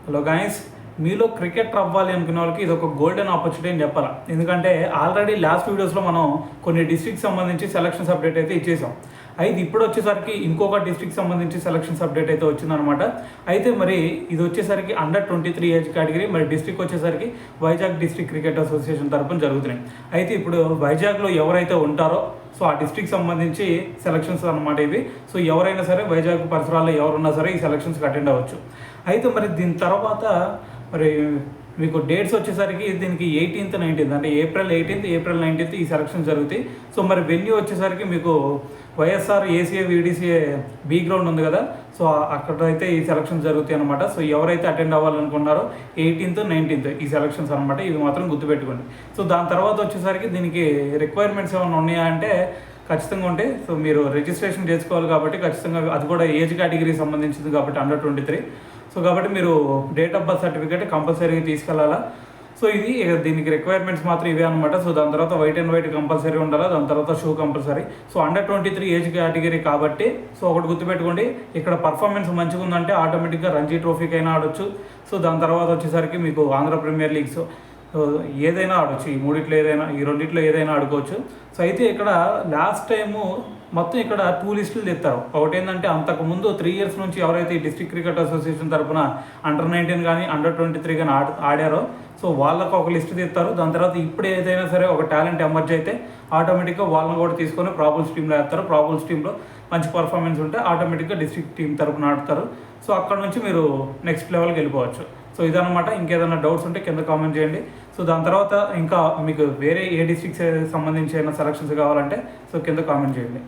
Hello guys, మీలో cricketer అవ్వాలి అనుకునే వాళ్ళకి ఇది ఒక గోల్డెన్ ఆపర్చునిటీ అని చెప్పాలి. ఎందుకంటే ఆల్రెడీ లాస్ట్ వీడియోస్లో మనం కొన్ని డిస్ట్రిక్ట్ సంబంధించి సెలక్షన్స్ అప్డేట్ అయితే ఇచ్చేసాం. అయితే ఇప్పుడు వచ్చేసరికి ఇంకొక డిస్ట్రిక్ట్ సంబంధించి సెలక్షన్స్ అప్డేట్ అయితే వచ్చిందనమాట. అయితే మరి ఇది వచ్చేసరికి అండర్-23 ఏజ్ కేటగిరీ, మరి డిస్ట్రిక్ట్ వచ్చేసరికి వైజాగ్ డిస్ట్రిక్ట్ క్రికెట్ అసోసియేషన్ తరఫున జరుగుతున్నాయి. అయితే ఇప్పుడు వైజాగ్లో ఎవరైతే ఉంటారో సో ఆ డిస్ట్రిక్ట్ సంబంధించి సెలక్షన్స్ అనమాట ఇవి. సో ఎవరైనా సరే వైజాగ్ పరిసరాల్లో ఎవరున్నా సరే ఈ సెలక్షన్స్కి అటెండ్ అవ్వచ్చు. అయితే మరి దీని తర్వాత మరి మీకు డేట్స్ వచ్చేసరికి దీనికి 18th 19th అంటే ఏప్రిల్ 18th ఏప్రిల్ 19th ఈ సెలక్షన్ జరుగుతాయి. సో మరి వెన్యూ వచ్చేసరికి మీకు YSR ACA VDCA B ground ఉంది కదా, సో అక్కడైతే ఈ సెలక్షన్స్ జరుగుతాయి అనమాట. సో ఎవరైతే అటెండ్ అవ్వాలనుకున్నారో 18th 19th ఈ సెలక్షన్స్ అనమాట. ఇవి మాత్రం గుర్తుపెట్టుకోండి. సో దాని తర్వాత వచ్చేసరికి దీనికి రిక్వైర్మెంట్స్ ఏమైనా ఉన్నాయా అంటే ఖచ్చితంగా ఉంటే సో మీరు రిజిస్ట్రేషన్ చేసుకోవాలి కాబట్టి ఖచ్చితంగా అది కూడా ఏజ్ కేటగిరీకి సంబంధించింది కాబట్టి అండర్-23. సో కాబట్టి మీరు డేట్ ఆఫ్ బర్త్ సర్టిఫికేట్ కంపల్సరీగా తీసుకెళ్ళాలా. సో ఇది దీనికి రిక్వైర్మెంట్స్ మాత్రం ఇవే అనమాట. సో దాని తర్వాత వైట్ అండ్ వైట్ కంపల్సరీ ఉండాలా, దాని తర్వాత షూ కంపల్సరీ. సో అండర్-23 ఏజ్ కేటగిరీ కాబట్టి సో ఒకటి గుర్తుపెట్టుకోండి, ఇక్కడ పర్ఫార్మెన్స్ మంచిగా ఉందంటే ఆటోమేటిక్గా రంజీ ట్రోఫీకి అయినా ఆడొచ్చు. సో దాని తర్వాత వచ్చేసరికి మీకు ఆంధ్ర ప్రీమియర్ లీగ్స్ ఏదైనా ఆడొచ్చు, ఈ మూడిట్లో ఏదైనా, ఈ రెండిట్లో ఏదైనా ఆడుకోవచ్చు. సో అయితే ఇక్కడ లాస్ట్ టైము మొత్తం ఇక్కడ 2 లిస్టులు తెస్తారు. ఒకటి ఏంటంటే అంతకుముందు 3 years నుంచి ఎవరైతే ఈ డిస్ట్రిక్ట్ క్రికెట్ అసోసియేషన్ తరఫున అండర్-19 కానీ అండర్-23 కానీ ఆడారో సో వాళ్ళకు ఒక లిస్ట్ తెస్తారు. దాని తర్వాత ఇప్పుడు ఏదైనా సరే ఒక టాలెంట్ ఎమర్జ్ అయితే ఆటోమేటిక్గా వాళ్ళని కూడా తీసుకొని ప్రాబుల్స్ టీంలో వేస్తారు. ప్రాబుల్స్ టీంలో మంచి పర్ఫార్మెన్స్ ఉంటే ఆటోమేటిక్గా డిస్ట్రిక్ట్ టీం తరఫున ఆడతారు. సో అక్కడ నుంచి మీరు నెక్స్ట్ లెవెల్కి వెళ్ళిపోవచ్చు. సో ఇదనమాట. ఇంకేదైనా డౌట్స్ ఉంటే కింద కామెంట్ చేయండి. సో దాని తర్వాత ఇంకా మీకు వేరే ఏ డిస్ట్రిక్ట్స్ సంబంధించి అయినా సెలక్షన్స్ కావాలంటే సో కింద కామెంట్ చేయండి.